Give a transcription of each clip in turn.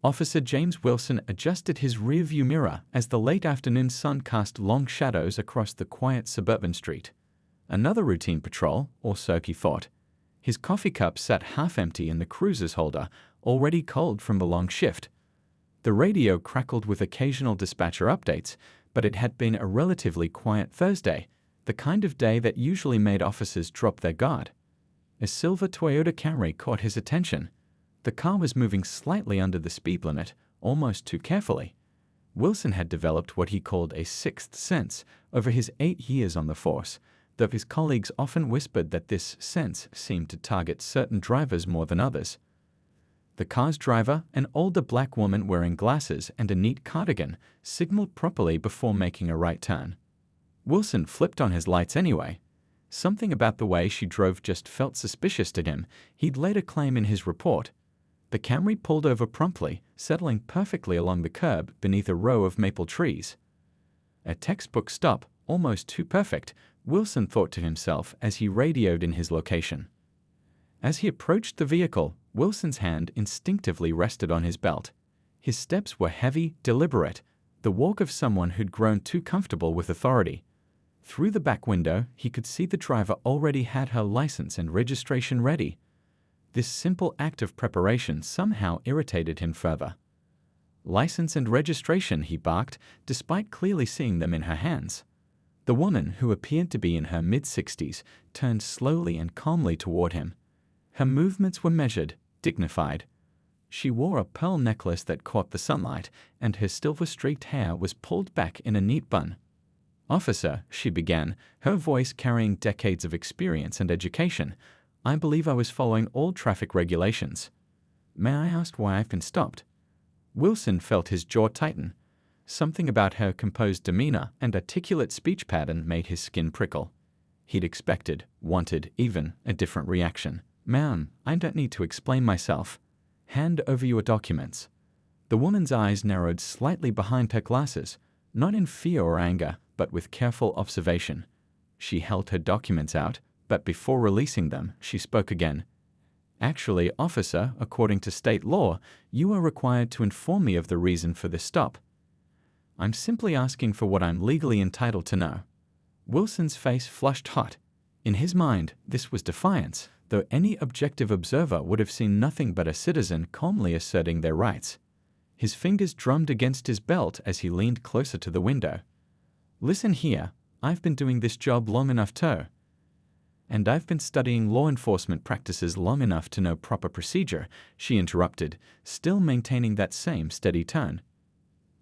Officer James Wilson adjusted his rearview mirror as the late afternoon sun cast long shadows across the quiet suburban street. Another routine patrol, or so he thought. His coffee cup sat half empty in the cruiser's holder, already cold from the long shift. The radio crackled with occasional dispatcher updates, but it had been a relatively quiet Thursday, the kind of day that usually made officers drop their guard. A silver Toyota Camry caught his attention. The car was moving slightly under the speed limit, almost too carefully. Wilson had developed what he called a sixth sense over his 8 years on the force, though his colleagues often whispered that this sense seemed to target certain drivers more than others. The car's driver, an older black woman wearing glasses and a neat cardigan, signaled properly before making a right turn. Wilson flipped on his lights anyway. Something about the way she drove just felt suspicious to him, he'd later claim in his report. The Camry pulled over promptly, settling perfectly along the curb beneath a row of maple trees. A textbook stop, almost too perfect, Wilson thought to himself as he radioed in his location. As he approached the vehicle, Wilson's hand instinctively rested on his belt. His steps were heavy, deliberate, the walk of someone who'd grown too comfortable with authority. Through the back window, he could see the driver already had her license and registration ready. This simple act of preparation somehow irritated him further. "License and registration," he barked, despite clearly seeing them in her hands. The woman, who appeared to be in her mid-60s, turned slowly and calmly toward him. Her movements were measured, dignified. She wore a pearl necklace that caught the sunlight, and her silver-streaked hair was pulled back in a neat bun. "Officer," she began, her voice carrying decades of experience and education, "I believe I was following all traffic regulations. May I ask why I've been stopped?" Wilson felt his jaw tighten. Something about her composed demeanor and articulate speech pattern made his skin prickle. He'd expected, wanted, even, a different reaction. "Ma'am, I don't need to explain myself. Hand over your documents." The woman's eyes narrowed slightly behind her glasses, not in fear or anger, but with careful observation. She held her documents out, but before releasing them, she spoke again. "Actually, officer, according to state law, you are required to inform me of the reason for this stop. I'm simply asking for what I'm legally entitled to know." Wilson's face flushed hot. In his mind, this was defiance, though any objective observer would have seen nothing but a citizen calmly asserting their rights. His fingers drummed against his belt as he leaned closer to the window. "Listen here, I've been doing this job long enough to. And I've been studying law enforcement practices long enough to know proper procedure," she interrupted, still maintaining that same steady tone.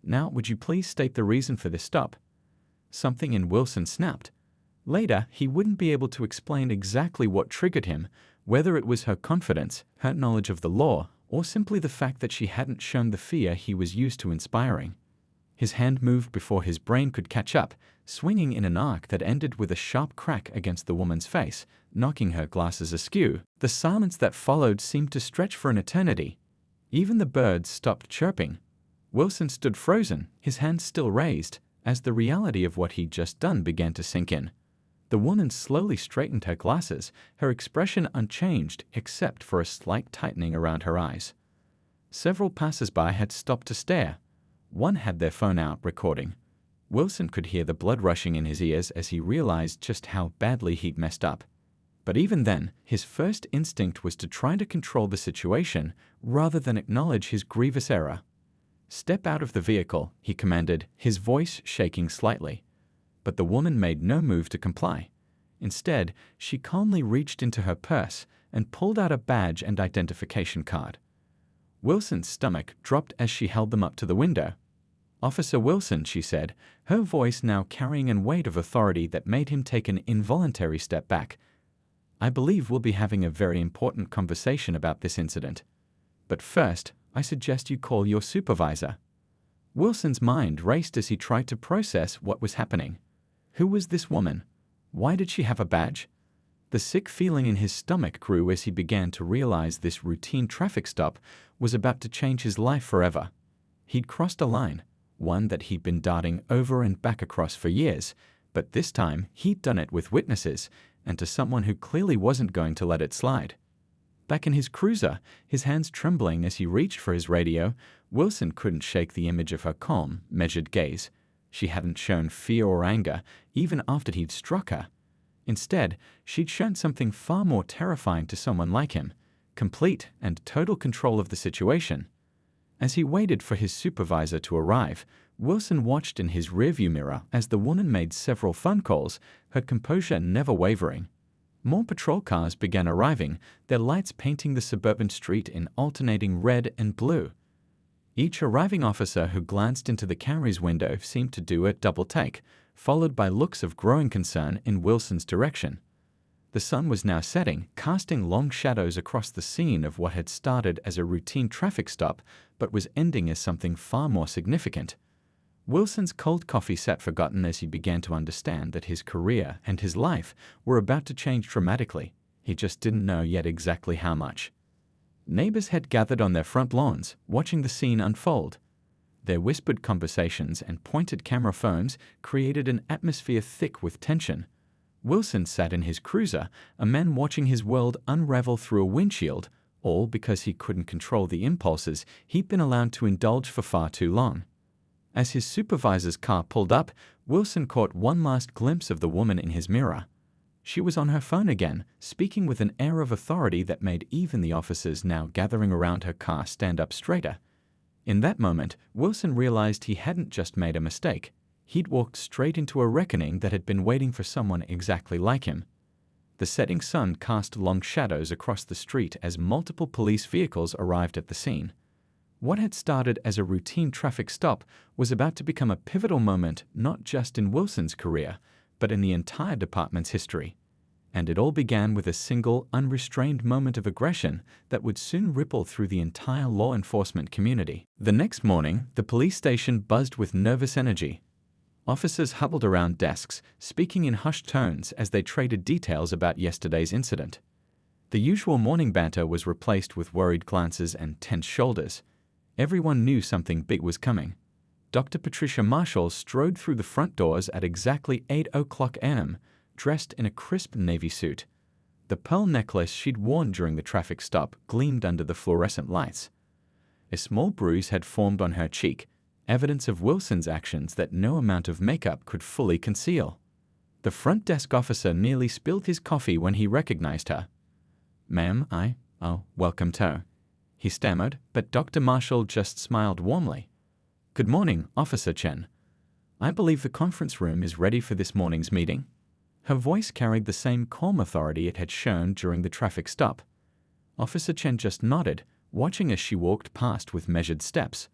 "Now, would you please state the reason for this stop?" Something in Wilson snapped. Later, he wouldn't be able to explain exactly what triggered him, whether it was her confidence, her knowledge of the law, or simply the fact that she hadn't shown the fear he was used to inspiring. His hand moved before his brain could catch up, swinging in an arc that ended with a sharp crack against the woman's face, knocking her glasses askew. The silence that followed seemed to stretch for an eternity. Even the birds stopped chirping. Wilson stood frozen, his hands still raised, as the reality of what he'd just done began to sink in. The woman slowly straightened her glasses, her expression unchanged except for a slight tightening around her eyes. Several passers-by had stopped to stare. One had their phone out, recording. Wilson could hear the blood rushing in his ears as he realized just how badly he'd messed up. But even then, his first instinct was to try to control the situation rather than acknowledge his grievous error. "Step out of the vehicle," he commanded, his voice shaking slightly. But the woman made no move to comply. Instead, she calmly reached into her purse and pulled out a badge and identification card. Wilson's stomach dropped as she held them up to the window. "Officer Wilson," she said, her voice now carrying a weight of authority that made him take an involuntary step back. "I believe we'll be having a very important conversation about this incident. But first, I suggest you call your supervisor." Wilson's mind raced as he tried to process what was happening. Who was this woman? Why did she have a badge? The sick feeling in his stomach grew as he began to realize this routine traffic stop was about to change his life forever. He'd crossed a line, one that he'd been darting over and back across for years, but this time he'd done it with witnesses and to someone who clearly wasn't going to let it slide. Back in his cruiser, his hands trembling as he reached for his radio, Wilson couldn't shake the image of her calm, measured gaze. She hadn't shown fear or anger, even after he'd struck her. Instead, she'd shown something far more terrifying to someone like him: complete and total control of the situation. As he waited for his supervisor to arrive, Wilson watched in his rearview mirror as the woman made several phone calls, her composure never wavering. More patrol cars began arriving, their lights painting the suburban street in alternating red and blue. Each arriving officer who glanced into the camera's window seemed to do a double take, followed by looks of growing concern in Wilson's direction. The sun was now setting, casting long shadows across the scene of what had started as a routine traffic stop but was ending as something far more significant. Wilson's cold coffee sat forgotten as he began to understand that his career and his life were about to change dramatically. He just didn't know yet exactly how much. Neighbors had gathered on their front lawns, watching the scene unfold. Their whispered conversations and pointed camera phones created an atmosphere thick with tension. Wilson sat in his cruiser, a man watching his world unravel through a windshield, all because he couldn't control the impulses he'd been allowed to indulge for far too long. As his supervisor's car pulled up, Wilson caught one last glimpse of the woman in his mirror. She was on her phone again, speaking with an air of authority that made even the officers now gathering around her car stand up straighter. In that moment, Wilson realized he hadn't just made a mistake. He'd walked straight into a reckoning that had been waiting for someone exactly like him. The setting sun cast long shadows across the street as multiple police vehicles arrived at the scene. What had started as a routine traffic stop was about to become a pivotal moment not just in Wilson's career, but in the entire department's history. And it all began with a single, unrestrained moment of aggression that would soon ripple through the entire law enforcement community. The next morning, the police station buzzed with nervous energy. Officers huddled around desks, speaking in hushed tones as they traded details about yesterday's incident. The usual morning banter was replaced with worried glances and tense shoulders. Everyone knew something big was coming. Dr. Patricia Marshall strode through the front doors at exactly 8:00 a.m., dressed in a crisp navy suit. The pearl necklace she'd worn during the traffic stop gleamed under the fluorescent lights. A small bruise had formed on her cheek, evidence of Wilson's actions that no amount of makeup could fully conceal. The front desk officer nearly spilled his coffee when he recognized her. "Ma'am, welcome to," he stammered, but Dr. Marshall just smiled warmly. "Good morning, Officer Chen. I believe the conference room is ready for this morning's meeting." Her voice carried the same calm authority it had shown during the traffic stop. Officer Chen just nodded, watching as she walked past with measured steps.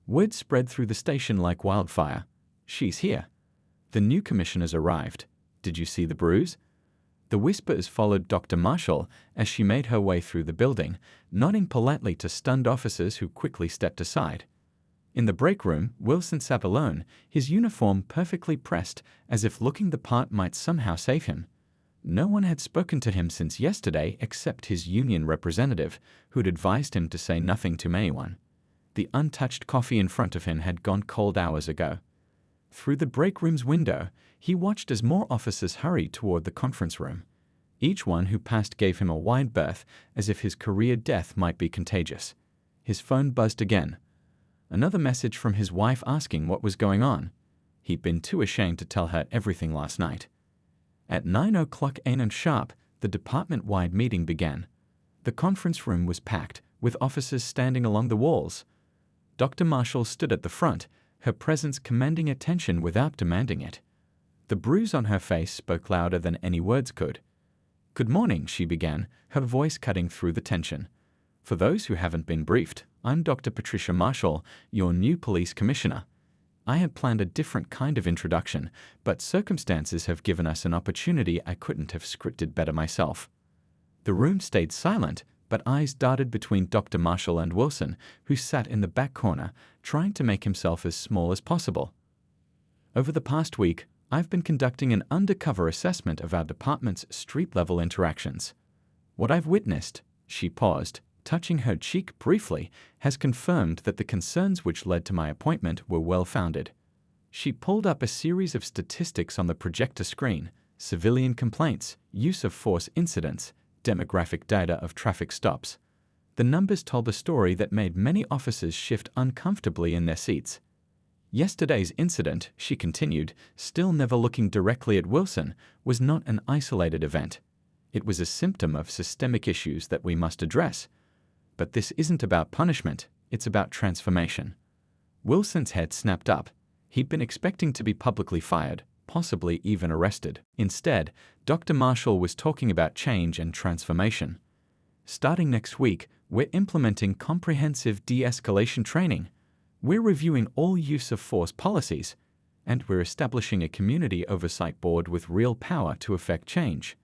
Word spread through the station like wildfire. "She's here. The new commissioner's arrived. Did you see the bruise?" The whispers followed Dr. Marshall as she made her way through the building, nodding politely to stunned officers who quickly stepped aside. In the break room, Wilson sat alone, his uniform perfectly pressed, as if looking the part might somehow save him. No one had spoken to him since yesterday except his union representative, who'd advised him to say nothing to anyone. The untouched coffee in front of him had gone cold hours ago. Through the break room's window, he watched as more officers hurried toward the conference room. Each one who passed gave him a wide berth, as if his career death might be contagious. His phone buzzed again. Another message from his wife asking what was going on. He'd been too ashamed to tell her everything last night. At 9:00 a.m. sharp, the department-wide meeting began. The conference room was packed, with officers standing along the walls. Dr. Marshall stood at the front, her presence commanding attention without demanding it. The bruise on her face spoke louder than any words could. "Good morning," she began, her voice cutting through the tension. "For those who haven't been briefed, I'm Dr. Patricia Marshall, your new police commissioner. I had planned a different kind of introduction, but circumstances have given us an opportunity I couldn't have scripted better myself." The room stayed silent, but eyes darted between Dr. Marshall and Wilson, who sat in the back corner, trying to make himself as small as possible. "Over the past week, I've been conducting an undercover assessment of our department's street-level interactions. What I've witnessed," she paused, touching her cheek briefly, "has confirmed that the concerns which led to my appointment were well-founded." She pulled up a series of statistics on the projector screen: civilian complaints, use of force incidents, demographic data of traffic stops. The numbers told a story that made many officers shift uncomfortably in their seats. Yesterday's incident, she continued, still never looking directly at Wilson, was not an isolated event. It was a symptom of systemic issues that we must address. But this isn't about punishment, it's about transformation. Wilson's head snapped up. He'd been expecting to be publicly fired, possibly even arrested. Instead, Dr. Marshall was talking about change and transformation. Starting next week, we're implementing comprehensive de-escalation training. We're reviewing all use of force policies, and we're establishing a community oversight board with real power to effect change.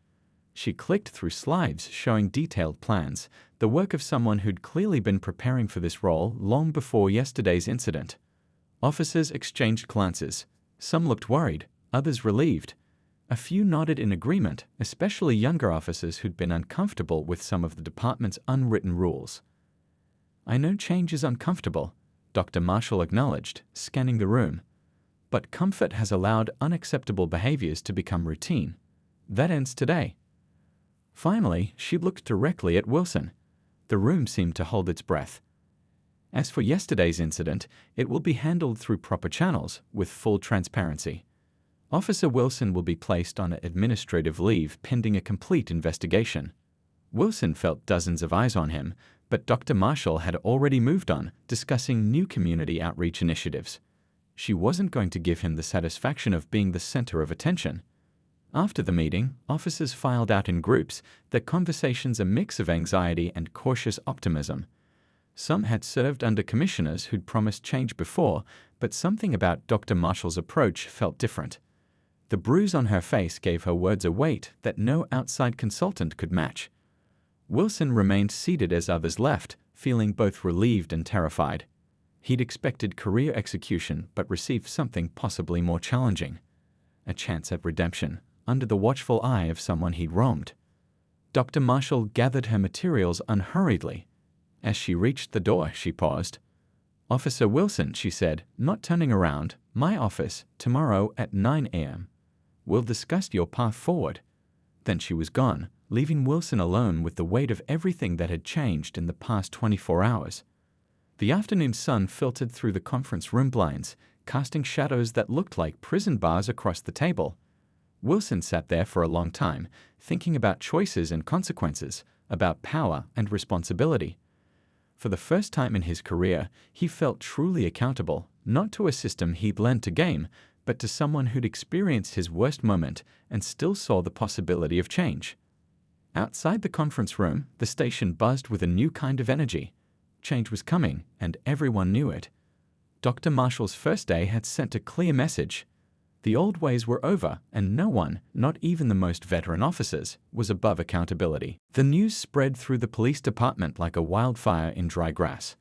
She clicked through slides showing detailed plans, the work of someone who'd clearly been preparing for this role long before yesterday's incident. Officers exchanged glances. Some looked worried, others relieved. A few nodded in agreement, especially younger officers who'd been uncomfortable with some of the department's unwritten rules. "I know change is uncomfortable," Dr. Marshall acknowledged, scanning the room. "But comfort has allowed unacceptable behaviors to become routine. That ends today." Finally, she looked directly at Wilson. The room seemed to hold its breath. "As for yesterday's incident, it will be handled through proper channels, with full transparency. Officer Wilson will be placed on administrative leave pending a complete investigation." Wilson felt dozens of eyes on him, but Dr. Marshall had already moved on, discussing new community outreach initiatives. She wasn't going to give him the satisfaction of being the center of attention. After the meeting, officers filed out in groups, their conversations a mix of anxiety and cautious optimism. Some had served under commissioners who'd promised change before, but something about Dr. Marshall's approach felt different. The bruise on her face gave her words a weight that no outside consultant could match. Wilson remained seated as others left, feeling both relieved and terrified. He'd expected career execution but received something possibly more challenging. A chance at redemption, under the watchful eye of someone he'd wronged. Dr. Marshall gathered her materials unhurriedly. As she reached the door, she paused. "Officer Wilson," she said, not turning around, "my office, tomorrow at 9 a.m. We'll discuss your path forward." Then she was gone, leaving Wilson alone with the weight of everything that had changed in the past 24 hours. The afternoon sun filtered through the conference room blinds, casting shadows that looked like prison bars across the table. Wilson sat there for a long time, thinking about choices and consequences, about power and responsibility. For the first time in his career, he felt truly accountable, not to a system he'd lent to game, but to someone who'd experienced his worst moment and still saw the possibility of change. Outside the conference room, the station buzzed with a new kind of energy. Change was coming, and everyone knew it. Dr. Marshall's first day had sent a clear message. The old ways were over, and no one, not even the most veteran officers, was above accountability. The news spread through the police department like a wildfire in dry grass.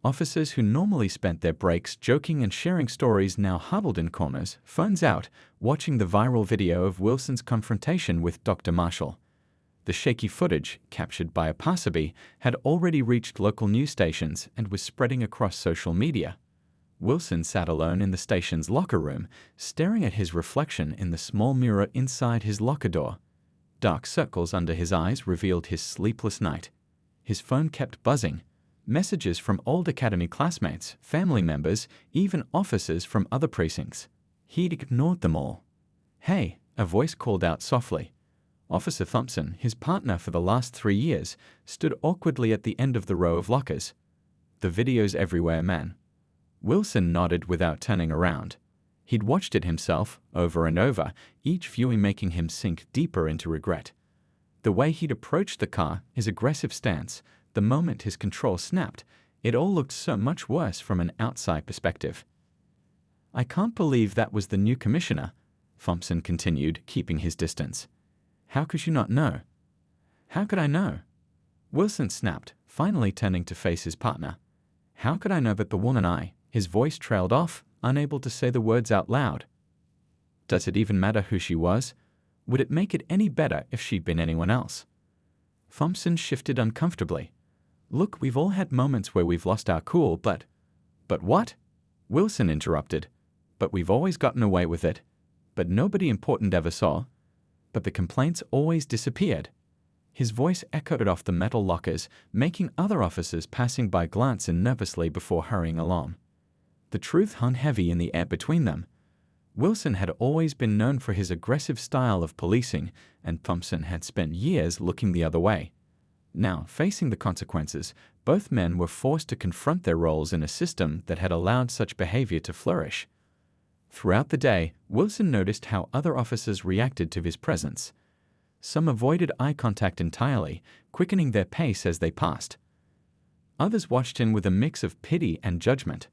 Officers who normally spent their breaks joking and sharing stories now huddled in corners, phones out, watching the viral video of Wilson's confrontation with Dr. Marshall. The shaky footage, captured by a passerby, had already reached local news stations and was spreading across social media. Wilson sat alone in the station's locker room, staring at his reflection in the small mirror inside his locker door. Dark circles under his eyes revealed his sleepless night. His phone kept buzzing. Messages from old academy classmates, family members, even officers from other precincts. He'd ignored them all. "Hey," a voice called out softly. Officer Thompson, his partner for the last 3 years, stood awkwardly at the end of the row of lockers. "The video's everywhere, man." Wilson nodded without turning around. He'd watched it himself, over and over, each viewing making him sink deeper into regret. The way he'd approached the car, his aggressive stance, the moment his control snapped, it all looked so much worse from an outside perspective. "I can't believe that was the new commissioner," Thompson continued, keeping his distance. "How could you not know?" "How could I know?" Wilson snapped, finally turning to face his partner. "How could I know that the woman I—" His voice trailed off, unable to say the words out loud. "Does it even matter who she was? Would it make it any better if she'd been anyone else?" Thompson shifted uncomfortably. "Look, we've all had moments where we've lost our cool, but..." "But what?" Wilson interrupted. "But we've always gotten away with it. But nobody important ever saw. But the complaints always disappeared." His voice echoed off the metal lockers, making other officers passing by glance in nervously before hurrying along. The truth hung heavy in the air between them. Wilson had always been known for his aggressive style of policing, and Thompson had spent years looking the other way. Now, facing the consequences, both men were forced to confront their roles in a system that had allowed such behavior to flourish. Throughout the day, Wilson noticed how other officers reacted to his presence. Some avoided eye contact entirely, quickening their pace as they passed. Others watched him with a mix of pity and judgment.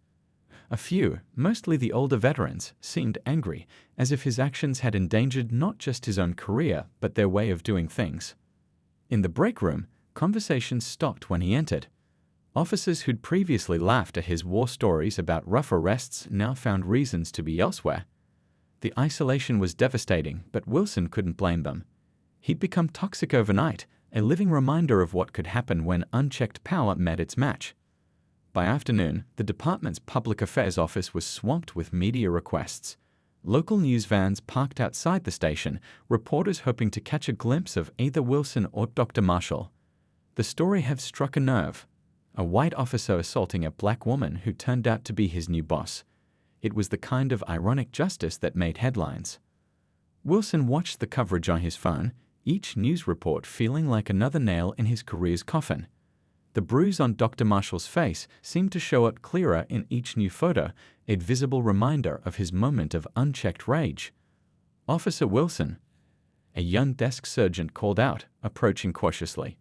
A few, mostly the older veterans, seemed angry, as if his actions had endangered not just his own career, but their way of doing things. In the break room, conversations stopped when he entered. Officers who'd previously laughed at his war stories about rough arrests now found reasons to be elsewhere. The isolation was devastating, but Wilson couldn't blame them. He'd become toxic overnight, a living reminder of what could happen when unchecked power met its match. By afternoon, the department's public affairs office was swamped with media requests. Local news vans parked outside the station, reporters hoping to catch a glimpse of either Wilson or Dr. Marshall. The story had struck a nerve. A white officer assaulting a black woman who turned out to be his new boss. It was the kind of ironic justice that made headlines. Wilson watched the coverage on his phone, each news report feeling like another nail in his career's coffin. The bruise on Dr. Marshall's face seemed to show up clearer in each new photo, a visible reminder of his moment of unchecked rage. "Officer Wilson," a young desk sergeant called out, approaching cautiously.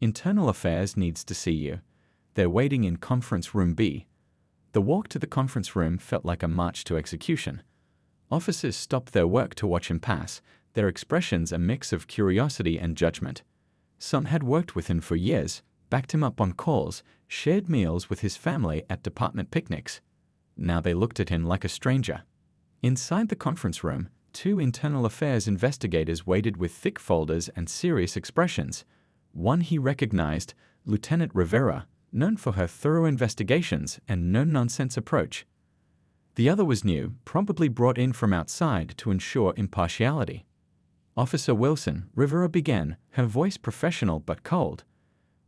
"Internal Affairs needs to see you. They're waiting in Conference Room B." The walk to the conference room felt like a march to execution. Officers stopped their work to watch him pass, their expressions a mix of curiosity and judgment. Some had worked with him for years, backed him up on calls, shared meals with his family at department picnics. Now they looked at him like a stranger. Inside the conference room, two internal affairs investigators waited with thick folders and serious expressions. One he recognized, Lieutenant Rivera, known for her thorough investigations and no-nonsense approach. The other was new, probably brought in from outside to ensure impartiality. "Officer Wilson," Rivera began, her voice professional but cold.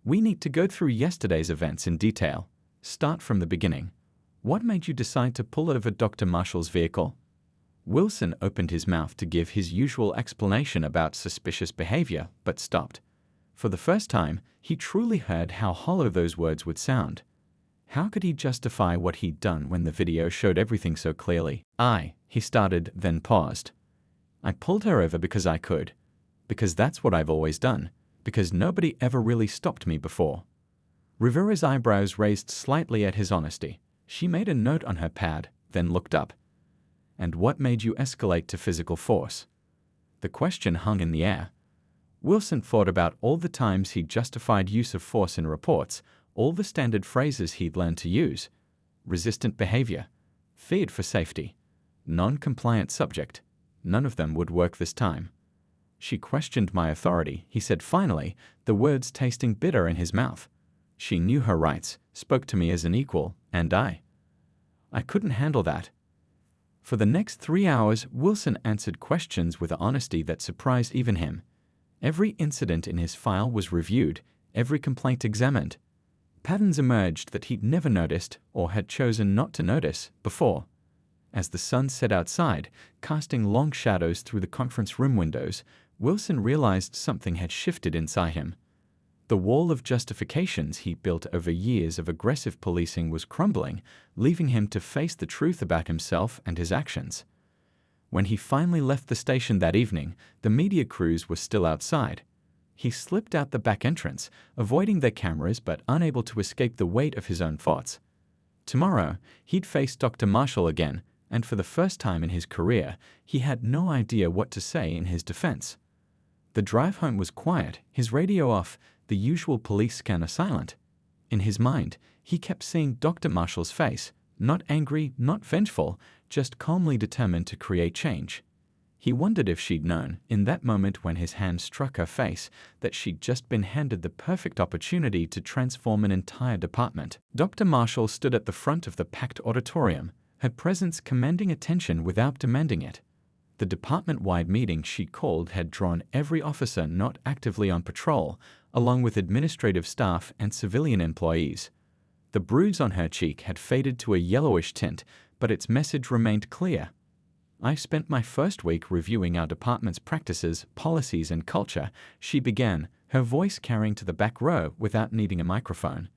"We need to go through yesterday's events in detail. Start from the beginning. What made you decide to pull over Dr. Marshall's vehicle?" Wilson opened his mouth to give his usual explanation about suspicious behavior, but stopped. For the first time, he truly heard how hollow those words would sound. How could he justify what he'd done when the video showed everything so clearly? He started, then paused. "I pulled her over because I could. Because that's what I've always done. Because nobody ever really stopped me before." Rivera's eyebrows raised slightly at his honesty. She made a note on her pad, then looked up. "And what made you escalate to physical force?" The question hung in the air. Wilson thought about all the times he'd justified use of force in reports, all the standard phrases he'd learned to use. Resistant behavior, feared for safety, non-compliant subject. None of them would work this time. "She questioned my authority," he said finally, the words tasting bitter in his mouth. "She knew her rights, spoke to me as an equal, and I couldn't handle that." For the next 3 hours, Wilson answered questions with an honesty that surprised even him. Every incident in his file was reviewed, every complaint examined. Patterns emerged that he'd never noticed, or had chosen not to notice, before. As the sun set outside, casting long shadows through the conference room windows, Wilson realized something had shifted inside him. The wall of justifications he built over years of aggressive policing was crumbling, leaving him to face the truth about himself and his actions. When he finally left the station that evening, the media crews were still outside. He slipped out the back entrance, avoiding their cameras but unable to escape the weight of his own thoughts. Tomorrow, he'd face Dr. Marshall again, and for the first time in his career, he had no idea what to say in his defense. The drive home was quiet, his radio off, the usual police scanner silent. In his mind, he kept seeing Dr. Marshall's face, not angry, not vengeful, just calmly determined to create change. He wondered if she'd known, in that moment when his hand struck her face, that she'd just been handed the perfect opportunity to transform an entire department. Dr. Marshall stood at the front of the packed auditorium, her presence commanding attention without demanding it. The department-wide meeting she called had drawn every officer not actively on patrol, along with administrative staff and civilian employees. The bruise on her cheek had faded to a yellowish tint, but its message remained clear. "I spent my first week reviewing our department's practices, policies, and culture," she began, her voice carrying to the back row without needing a microphone.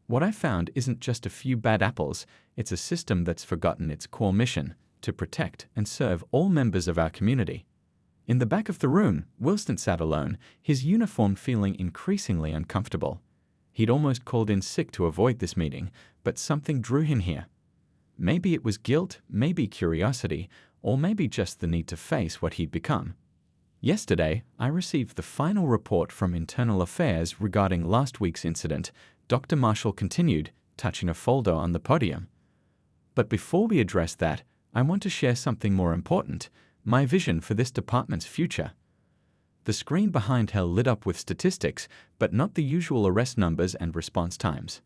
"What I found isn't just a few bad apples, it's a system that's forgotten its core mission, to protect and serve all members of our community." In the back of the room, Wilson sat alone, his uniform feeling increasingly uncomfortable. He'd almost called in sick to avoid this meeting, but something drew him here. Maybe it was guilt, maybe curiosity, or maybe just the need to face what he'd become. "Yesterday, I received the final report from Internal Affairs regarding last week's incident," Dr. Marshall continued, touching a folder on the podium. "But before we address that, I want to share something more important, my vision for this department's future." The screen behind her lit up with statistics, but not the usual arrest numbers and response times.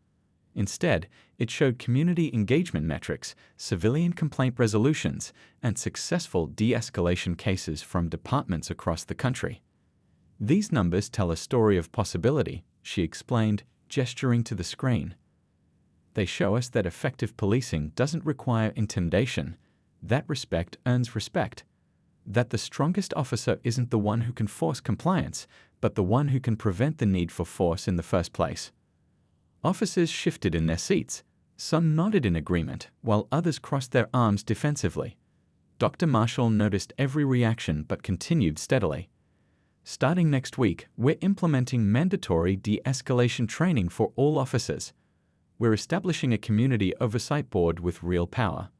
Instead, it showed community engagement metrics, civilian complaint resolutions, and successful de-escalation cases from departments across the country. "These numbers tell a story of possibility," she explained, gesturing to the screen. "They show us that effective policing doesn't require intimidation, that respect earns respect, that the strongest officer isn't the one who can force compliance, but the one who can prevent the need for force in the first place." Officers shifted in their seats. Some nodded in agreement, while others crossed their arms defensively. Dr. Marshall noticed every reaction but continued steadily. "Starting next week, we're implementing mandatory de-escalation training for all officers. We're establishing a community oversight board with real power.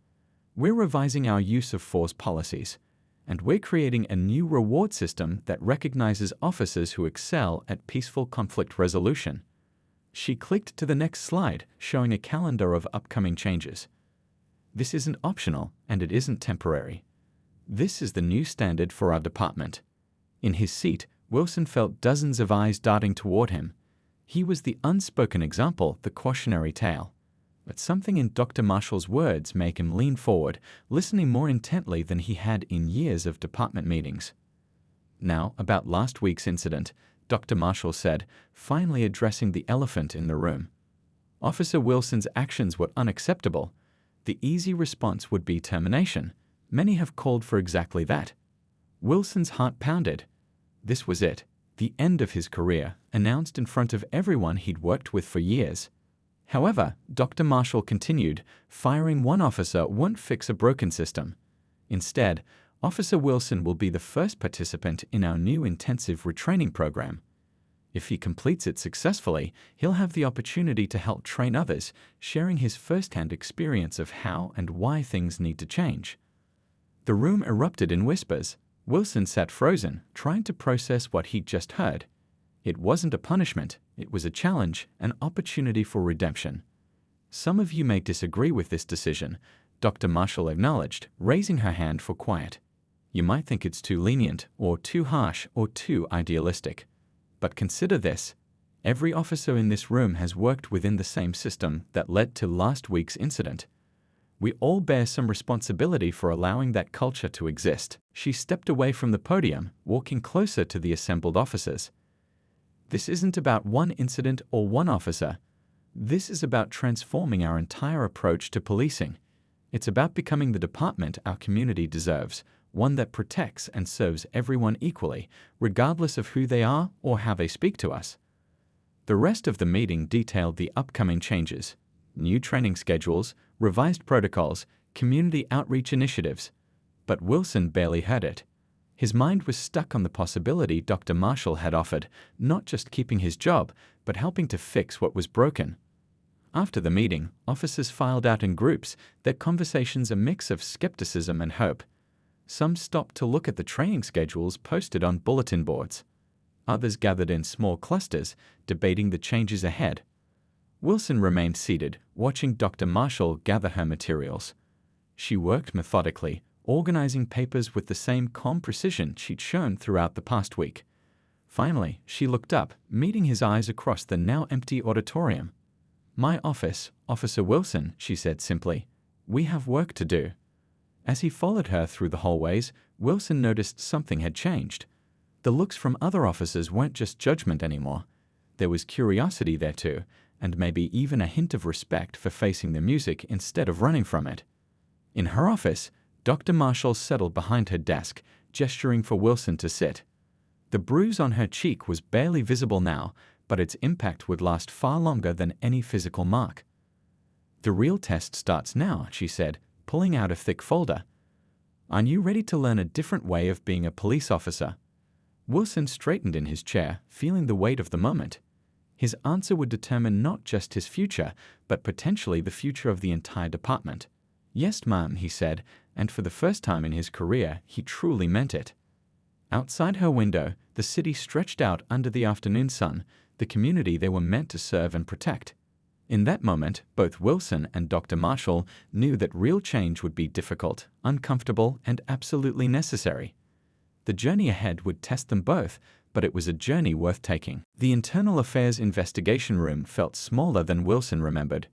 We're revising our use of force policies. And we're creating a new reward system that recognizes officers who excel at peaceful conflict resolution." She clicked to the next slide, showing a calendar of upcoming changes. "This isn't optional, and it isn't temporary. This is the new standard for our department." In his seat, Wilson felt dozens of eyes darting toward him. He was the unspoken example, the cautionary tale. But something in Dr. Marshall's words made him lean forward, listening more intently than he had in years of department meetings. "Now, about last week's incident," Dr. Marshall said, finally addressing the elephant in the room. "Officer Wilson's actions were unacceptable. The easy response would be termination. Many have called for exactly that." Wilson's heart pounded. This was it, the end of his career, announced in front of everyone he'd worked with for years. However, Dr. Marshall continued, "Firing one officer won't fix a broken system. Instead, Officer Wilson will be the first participant in our new intensive retraining program. If he completes it successfully, he'll have the opportunity to help train others, sharing his first-hand experience of how and why things need to change." The room erupted in whispers. Wilson sat frozen, trying to process what he'd just heard. It wasn't a punishment, it was a challenge, an opportunity for redemption. "Some of you may disagree with this decision," Dr. Marshall acknowledged, raising her hand for quiet. "You might think it's too lenient, or too harsh, or too idealistic. But consider this. Every officer in this room has worked within the same system that led to last week's incident. We all bear some responsibility for allowing that culture to exist." She stepped away from the podium, walking closer to the assembled officers. "This isn't about one incident or one officer. This is about transforming our entire approach to policing. It's about becoming the department our community deserves, one that protects and serves everyone equally, regardless of who they are or how they speak to us." The rest of the meeting detailed the upcoming changes: new training schedules, revised protocols, community outreach initiatives. But Wilson barely heard it. His mind was stuck on the possibility Dr. Marshall had offered, not just keeping his job, but helping to fix what was broken. After the meeting, officers filed out in groups, their conversations a mix of skepticism and hope. Some stopped to look at the training schedules posted on bulletin boards. Others gathered in small clusters, debating the changes ahead. Wilson remained seated, watching Dr. Marshall gather her materials. She worked methodically, organizing papers with the same calm precision she'd shown throughout the past week. Finally, she looked up, meeting his eyes across the now empty auditorium. "My office, Officer Wilson," she said simply. "We have work to do." As he followed her through the hallways, Wilson noticed something had changed. The looks from other officers weren't just judgment anymore. There was curiosity there too, and maybe even a hint of respect for facing the music instead of running from it. In her office, Dr. Marshall settled behind her desk, gesturing for Wilson to sit. The bruise on her cheek was barely visible now, but its impact would last far longer than any physical mark. "The real test starts now," she said, pulling out a thick folder. "Aren't you ready to learn a different way of being a police officer?" Wilson straightened in his chair, feeling the weight of the moment. His answer would determine not just his future, but potentially the future of the entire department. "Yes, ma'am," he said, and for the first time in his career, he truly meant it. Outside her window, the city stretched out under the afternoon sun, the community they were meant to serve and protect. In that moment, both Wilson and Dr. Marshall knew that real change would be difficult, uncomfortable, and absolutely necessary. The journey ahead would test them both, but it was a journey worth taking. The Internal Affairs investigation room felt smaller than Wilson remembered.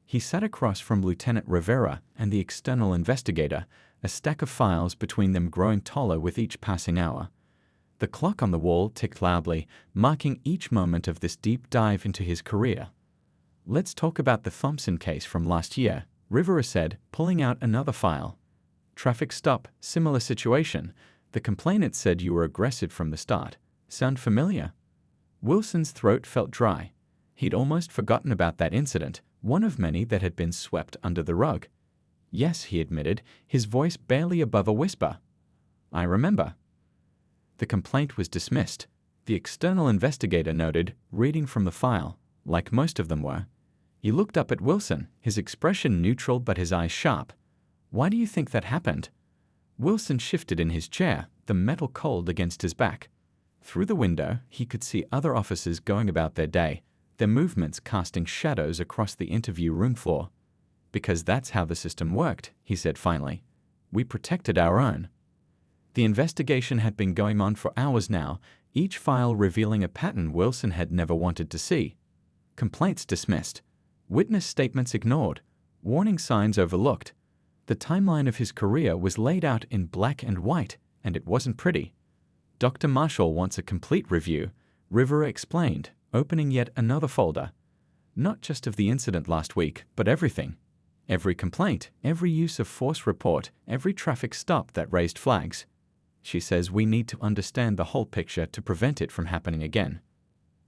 He sat across from Lieutenant Rivera and the external investigator, a stack of files between them growing taller with each passing hour. The clock on the wall ticked loudly, marking each moment of this deep dive into his career. "Let's talk about the Thompson case from last year," Rivera said, pulling out another file. "Traffic stop, similar situation. The complainant said you were aggressive from the start. Sound familiar?" Wilson's throat felt dry. He'd almost forgotten about that incident, one of many that had been swept under the rug. "Yes," he admitted, his voice barely above a whisper. "I remember." The complaint was dismissed. The external investigator noted, reading from the file, like most of them were. He looked up at Wilson, his expression neutral but his eyes sharp. "Why do you think that happened?" Wilson shifted in his chair, the metal cold against his back. Through the window, he could see other officers going about their day, their movements casting shadows across the interview room floor. "Because that's how the system worked," he said finally. "We protected our own." The investigation had been going on for hours now, each file revealing a pattern Wilson had never wanted to see. Complaints dismissed. Witness statements ignored. Warning signs overlooked. The timeline of his career was laid out in black and white, and it wasn't pretty. "Dr. Marshall wants a complete review," Rivera explained, opening yet another folder. "Not just of the incident last week, but everything. Every complaint, every use of force report, every traffic stop that raised flags. She says we need to understand the whole picture to prevent it from happening again."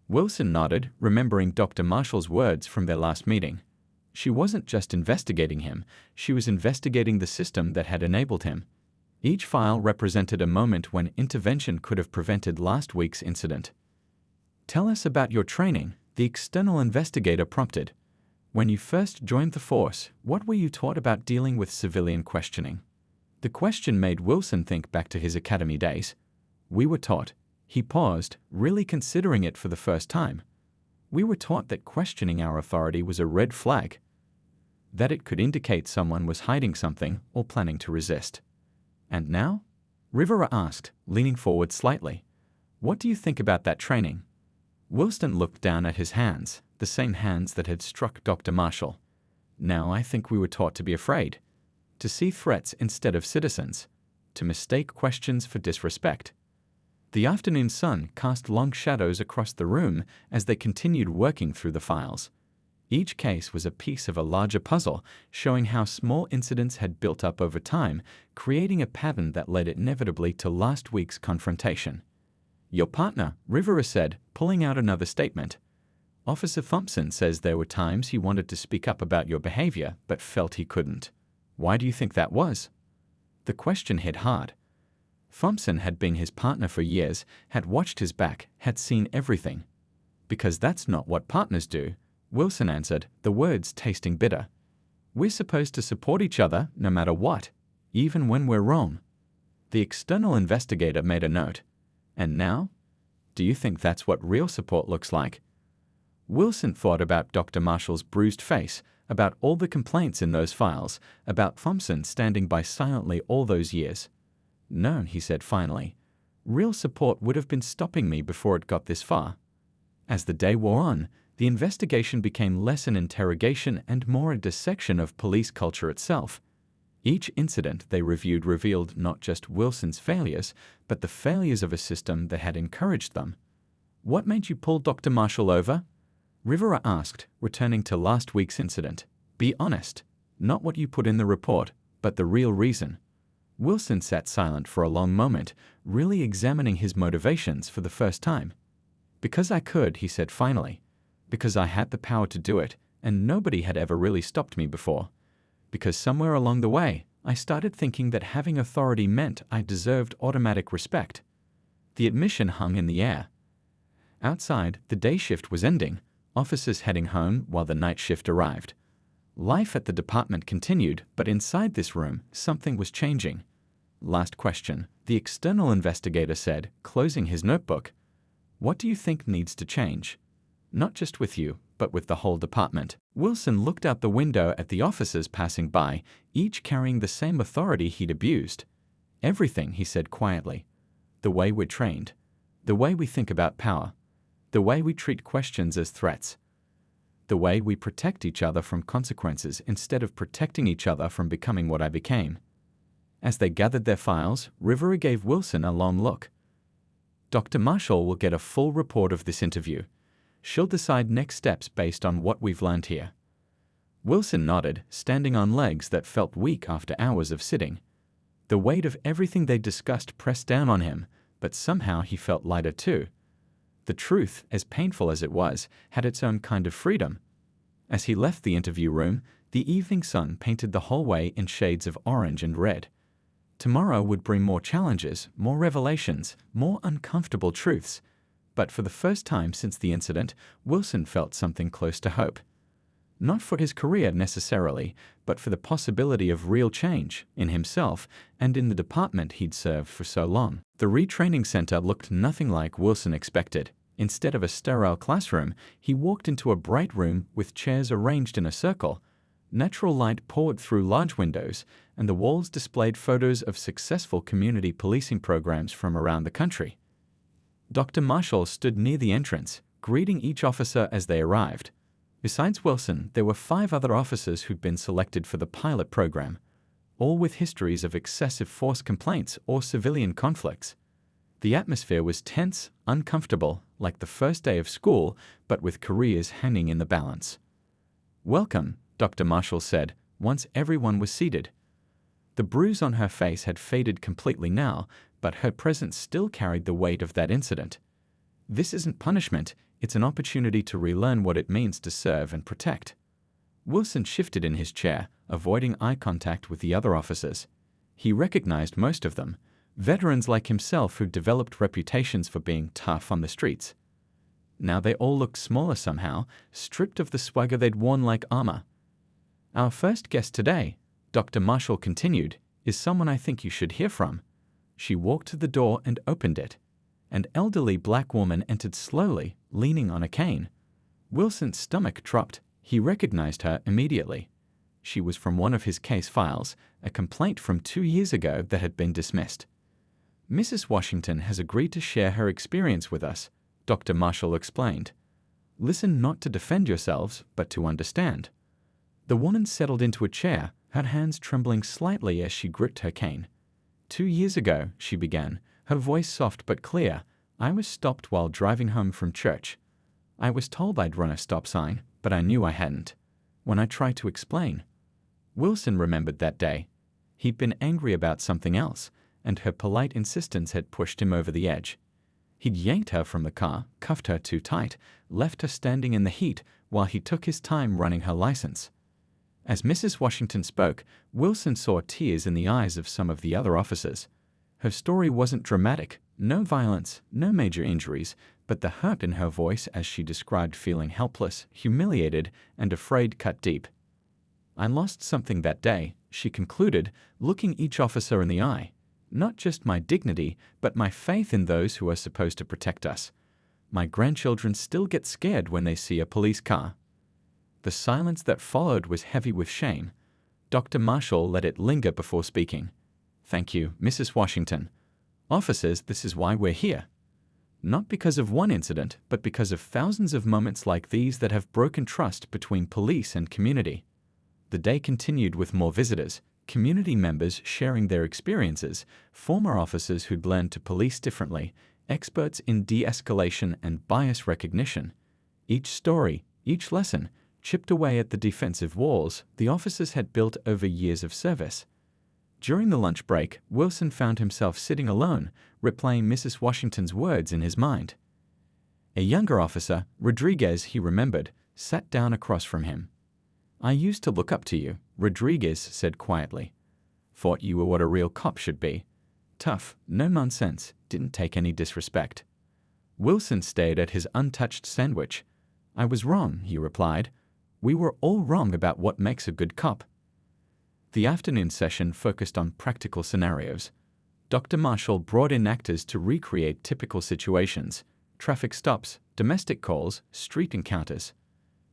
Wilson nodded, remembering Dr. Marshall's words from their last meeting. She wasn't just investigating him, she was investigating the system that had enabled him. Each file represented a moment when intervention could have prevented last week's incident. "Tell us about your training," the external investigator prompted. "When you first joined the force, what were you taught about dealing with civilian questioning?" The question made Wilson think back to his academy days. "We were taught." He paused, really considering it for the first time. "We were taught that questioning our authority was a red flag, that it could indicate someone was hiding something or planning to resist." "And now?" Rivera asked, leaning forward slightly. "What do you think about that training?" Wilson looked down at his hands, the same hands that had struck Dr. Marshall. "Now I think we were taught to be afraid, to see threats instead of citizens, to mistake questions for disrespect." The afternoon sun cast long shadows across the room as they continued working through the files. Each case was a piece of a larger puzzle, showing how small incidents had built up over time, creating a pattern that led inevitably to last week's confrontation. "Your partner," Rivera said, pulling out another statement. "Officer Thompson says there were times he wanted to speak up about your behavior, but felt he couldn't. Why do you think that was?" The question hit hard. Thompson had been his partner for years, had watched his back, had seen everything. "Because that's not what partners do," Wilson answered, the words tasting bitter. "We're supposed to support each other no matter what, even when we're wrong." The external investigator made a note. "And now? Do you think that's what real support looks like?" Wilson thought about Dr. Marshall's bruised face, about all the complaints in those files, about Thompson standing by silently all those years. "No," he said finally. "Real support would have been stopping me before it got this far." As the day wore on, the investigation became less an interrogation and more a dissection of police culture itself. Each incident they reviewed revealed not just Wilson's failures, but the failures of a system that had encouraged them. "What made you pull Dr. Marshall over?" Rivera asked, returning to last week's incident. "Be honest. Not what you put in the report, but the real reason." Wilson sat silent for a long moment, really examining his motivations for the first time. "Because I could," he said finally. "Because I had the power to do it, and nobody had ever really stopped me before. Because somewhere along the way, I started thinking that having authority meant I deserved automatic respect." The admission hung in the air. Outside, the day shift was ending, officers heading home while the night shift arrived. Life at the department continued, but inside this room, something was changing. "Last question," the external investigator said, closing his notebook. "What do you think needs to change? Not just with you, but with the whole department." Wilson looked out the window at the officers passing by, each carrying the same authority he'd abused. "Everything," he said quietly. "The way we're trained. The way we think about power. The way we treat questions as threats. The way we protect each other from consequences instead of protecting each other from becoming what I became." As they gathered their files, Rivera gave Wilson a long look. "Dr. Marshall will get a full report of this interview. She'll decide next steps based on what we've learned here." Wilson nodded, standing on legs that felt weak after hours of sitting. The weight of everything they discussed pressed down on him, but somehow he felt lighter too. The truth, as painful as it was, had its own kind of freedom. As he left the interview room, the evening sun painted the hallway in shades of orange and red. Tomorrow would bring more challenges, more revelations, more uncomfortable truths. But for the first time since the incident, Wilson felt something close to hope. Not for his career necessarily, but for the possibility of real change in himself and in the department he'd served for so long. The retraining center looked nothing like Wilson expected. Instead of a sterile classroom, he walked into a bright room with chairs arranged in a circle. Natural light poured through large windows, and the walls displayed photos of successful community policing programs from around the country. Dr. Marshall stood near the entrance, greeting each officer as they arrived. Besides Wilson, there were 5 other officers who'd been selected for the pilot program, all with histories of excessive force complaints or civilian conflicts. The atmosphere was tense, uncomfortable, like the first day of school, but with careers hanging in the balance. "Welcome," Dr. Marshall said, once everyone was seated. The bruise on her face had faded completely now, but her presence still carried the weight of that incident. "This isn't punishment, it's an opportunity to relearn what it means to serve and protect." Wilson shifted in his chair, avoiding eye contact with the other officers. He recognized most of them, veterans like himself who'd developed reputations for being tough on the streets. Now they all looked smaller somehow, stripped of the swagger they'd worn like armor. "Our first guest today," Dr. Marshall continued, "is someone I think you should hear from." She walked to the door and opened it. An elderly black woman entered slowly, leaning on a cane. Wilson's stomach dropped. He recognized her immediately. She was from one of his case files, a complaint from 2 years ago that had been dismissed. "Mrs. Washington has agreed to share her experience with us," Dr. Marshall explained. "Listen not to defend yourselves, but to understand." The woman settled into a chair, her hands trembling slightly as she gripped her cane. 2 years ago," she began, her voice soft but clear, "I was stopped while driving home from church. I was told I'd run a stop sign, but I knew I hadn't. When I tried to explain..." Wilson remembered that day. He'd been angry about something else, and her polite insistence had pushed him over the edge. He'd yanked her from the car, cuffed her too tight, left her standing in the heat while he took his time running her license. As Mrs. Washington spoke, Wilson saw tears in the eyes of some of the other officers. Her story wasn't dramatic, no violence, no major injuries, but the hurt in her voice as she described feeling helpless, humiliated, and afraid cut deep. "I lost something that day," she concluded, looking each officer in the eye. "Not just my dignity, but my faith in those who are supposed to protect us. My grandchildren still get scared when they see a police car." The silence that followed was heavy with shame. Dr. Marshall let it linger before speaking. "Thank you, Mrs. Washington. Officers, this is why we're here. Not because of one incident, but because of thousands of moments like these that have broken trust between police and community." The day continued with more visitors, community members sharing their experiences, former officers who'd learned to police differently, experts in de-escalation and bias recognition. Each story, each lesson, chipped away at the defensive walls the officers had built over years of service. During the lunch break, Wilson found himself sitting alone, replaying Mrs. Washington's words in his mind. A younger officer, Rodriguez, he remembered, sat down across from him. "I used to look up to you," Rodriguez said quietly. "Thought you were what a real cop should be. Tough, no nonsense, didn't take any disrespect." Wilson stared at his untouched sandwich. "I was wrong," he replied. "We were all wrong about what makes a good cop." The afternoon session focused on practical scenarios. Dr. Marshall brought in actors to recreate typical situations: traffic stops, domestic calls, street encounters.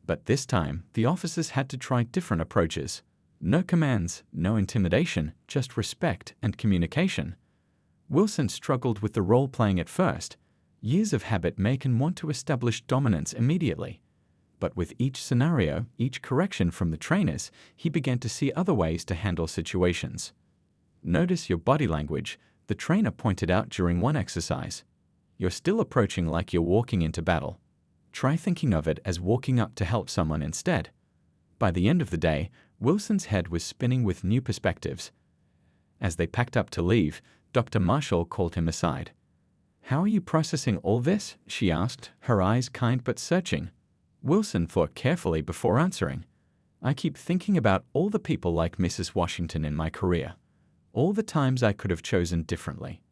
But this time, the officers had to try different approaches. No commands, no intimidation, just respect and communication. Wilson struggled with the role-playing at first. Years of habit make him want to establish dominance immediately. But with each scenario, each correction from the trainers, he began to see other ways to handle situations. "Notice your body language," the trainer pointed out during one exercise. "You're still approaching like you're walking into battle. Try thinking of it as walking up to help someone instead." By the end of the day, Wilson's head was spinning with new perspectives. As they packed up to leave, Dr. Marshall called him aside. "How are you processing all this?" she asked, her eyes kind but searching. Wilson thought carefully before answering. "I keep thinking about all the people like Mrs. Washington in my career. All the times I could have chosen differently."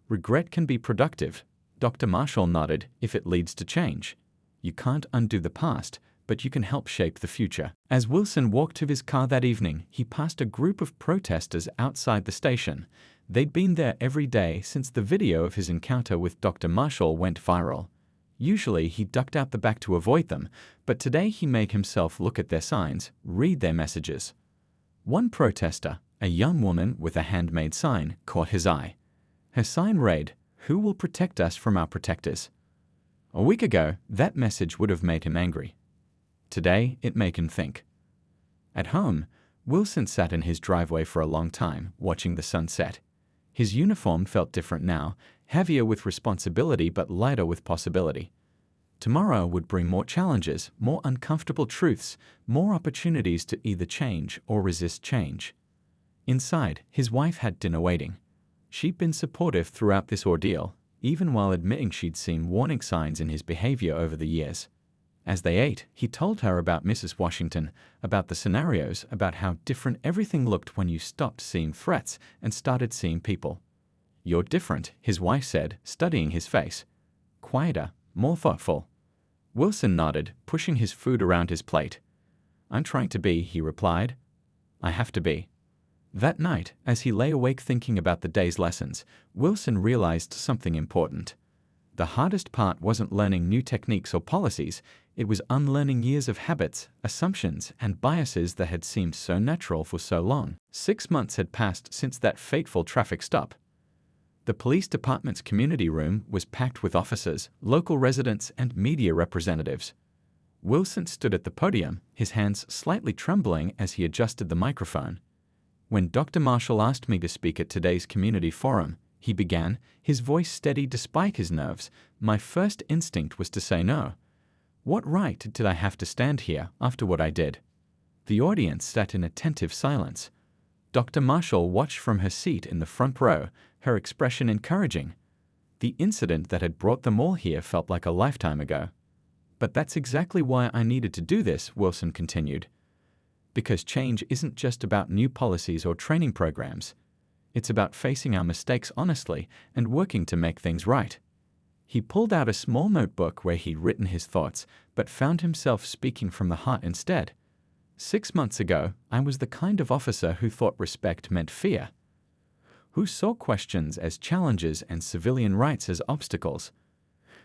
"Regret can be productive," Dr. Marshall nodded, "if it leads to change. You can't undo the past, but you can help shape the future." As Wilson walked to his car that evening, he passed a group of protesters outside the station. They'd been there every day since the video of his encounter with Dr. Marshall went viral. Usually he ducked out the back to avoid them, but today he made himself look at their signs, read their messages. One protester, a young woman with a handmade sign, caught his eye. Her sign read, "Who will protect us from our protectors?" A week ago, that message would have made him angry. Today, it made him think. At home, Wilson sat in his driveway for a long time, watching the sunset. His uniform felt different now, heavier with responsibility but lighter with possibility. Tomorrow would bring more challenges, more uncomfortable truths, more opportunities to either change or resist change. Inside, his wife had dinner waiting. She'd been supportive throughout this ordeal, even while admitting she'd seen warning signs in his behavior over the years. As they ate, he told her about Mrs. Washington, about the scenarios, about how different everything looked when you stopped seeing threats and started seeing people. "You're different," his wife said, studying his face. "Quieter, more thoughtful." Wilson nodded, pushing his food around his plate. "I'm trying to be," he replied. "I have to be." That night, as he lay awake thinking about the day's lessons, Wilson realized something important. The hardest part wasn't learning new techniques or policies, it was unlearning years of habits, assumptions, and biases that had seemed so natural for so long. 6 months had passed since that fateful traffic stop. The police department's community room was packed with officers, local residents, and media representatives. Wilson stood at the podium, his hands slightly trembling as he adjusted the microphone. "When Dr. Marshall asked me to speak at today's community forum," he began, his voice steady despite his nerves, "my first instinct was to say no. What right did I have to stand here after what I did?" The audience sat in attentive silence. Dr. Marshall watched from her seat in the front row, her expression encouraging. The incident that had brought them all here felt like a lifetime ago. "But that's exactly why I needed to do this," Wilson continued. "Because change isn't just about new policies or training programs. It's about facing our mistakes honestly and working to make things right." He pulled out a small notebook where he'd written his thoughts, but found himself speaking from the heart instead. 6 months ago, I was the kind of officer who thought respect meant fear, who saw questions as challenges and civilian rights as obstacles,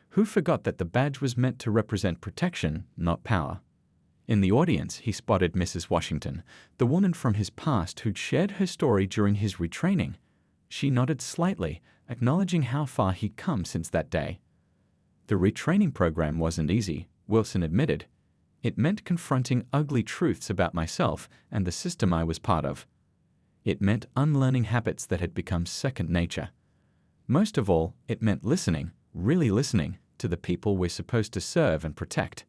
who forgot that the badge was meant to represent protection, not power. In the audience, he spotted Mrs. Washington, the woman from his past who'd shared her story during his retraining. She nodded slightly, acknowledging how far he'd come since that day. The retraining program wasn't easy, Wilson admitted. It meant confronting ugly truths about myself and the system I was part of. It meant unlearning habits that had become second nature. Most of all, it meant listening, really listening, to the people we're supposed to serve and protect.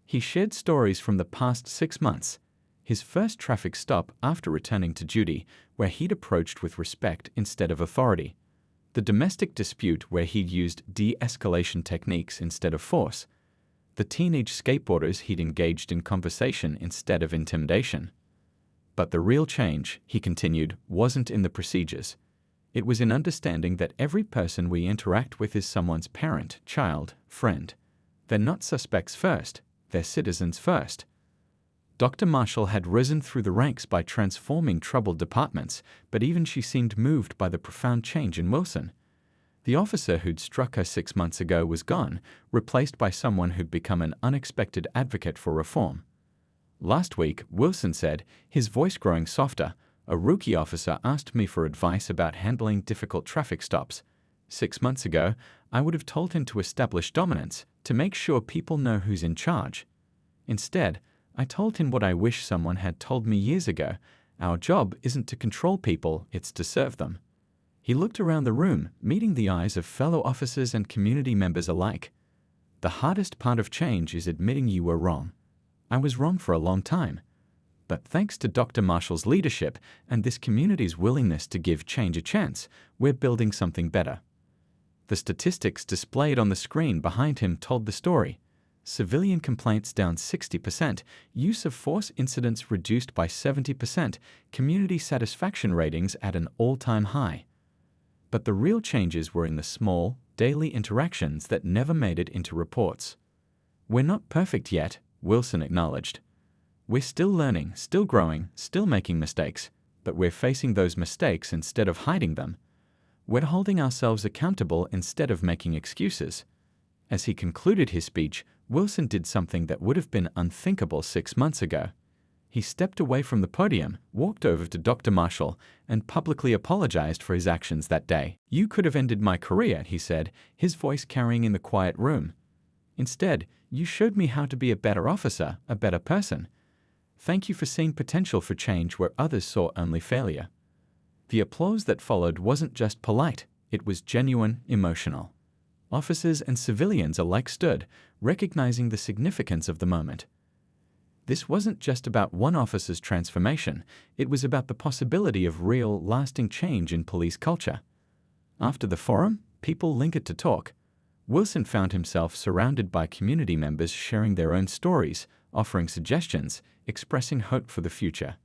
He shared stories from the past 6 months, his first traffic stop after returning to duty, where he'd approached with respect instead of authority, the domestic dispute where he'd used de-escalation techniques instead of force, the teenage skateboarders he'd engaged in conversation instead of intimidation. But the real change, he continued, wasn't in the procedures. It was in understanding that every person we interact with is someone's parent, child, friend. They're not suspects first, they're citizens first. Dr. Marshall had risen through the ranks by transforming troubled departments, but even she seemed moved by the profound change in Wilson. The officer who'd struck her 6 months ago was gone, replaced by someone who'd become an unexpected advocate for reform. Last week, Wilson said, his voice growing softer, a rookie officer asked me for advice about handling difficult traffic stops. 6 months ago, I would have told him to establish dominance, to make sure people know who's in charge. Instead, I told him what I wish someone had told me years ago. Our job isn't to control people, it's to serve them. He looked around the room, meeting the eyes of fellow officers and community members alike. The hardest part of change is admitting you were wrong. I was wrong for a long time. But thanks to Dr. Marshall's leadership and this community's willingness to give change a chance, we're building something better. The statistics displayed on the screen behind him told the story. Civilian complaints down 60%, use of force incidents reduced by 70%, community satisfaction ratings at an all-time high. But the real changes were in the small, daily interactions that never made it into reports. We're not perfect yet, Wilson acknowledged. We're still learning, still growing, still making mistakes, but we're facing those mistakes instead of hiding them. We're holding ourselves accountable instead of making excuses. As he concluded his speech, Wilson did something that would have been unthinkable 6 months ago. He stepped away from the podium, walked over to Dr. Marshall, and publicly apologized for his actions that day. "You could have ended my career," he said, his voice carrying in the quiet room. "Instead, you showed me how to be a better officer, a better person. Thank you for seeing potential for change where others saw only failure." The applause that followed wasn't just polite, it was genuine, emotional. Officers and civilians alike stood, recognizing the significance of the moment. This wasn't just about one officer's transformation, it was about the possibility of real, lasting change in police culture. After the forum, people lingered to talk. Wilson found himself surrounded by community members sharing their own stories, offering suggestions, expressing hope for the future.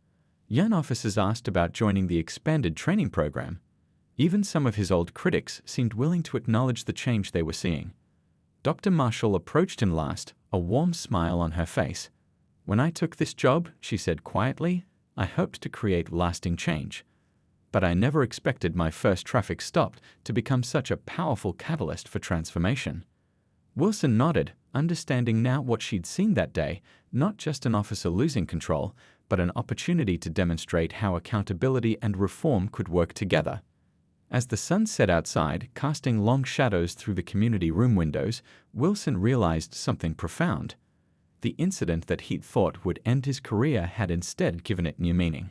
Young officers asked about joining the expanded training program. Even some of his old critics seemed willing to acknowledge the change they were seeing. Dr. Marshall approached him last, a warm smile on her face. "When I took this job," she said quietly, "I hoped to create lasting change. But I never expected my first traffic stop to become such a powerful catalyst for transformation." Wilson nodded, understanding now what she'd seen that day, not just an officer losing control, but an opportunity to demonstrate how accountability and reform could work together. As the sun set outside, casting long shadows through the community room windows, Wilson realized something profound. The incident that he'd thought would end his career had instead given it new meaning.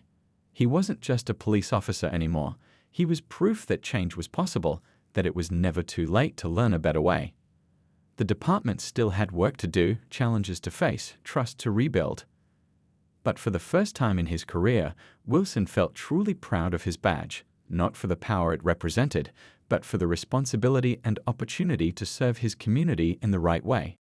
He wasn't just a police officer anymore. He was proof that change was possible, that it was never too late to learn a better way. The department still had work to do, challenges to face, trust to rebuild. But for the first time in his career, Wilson felt truly proud of his badge, not for the power it represented, but for the responsibility and opportunity to serve his community in the right way.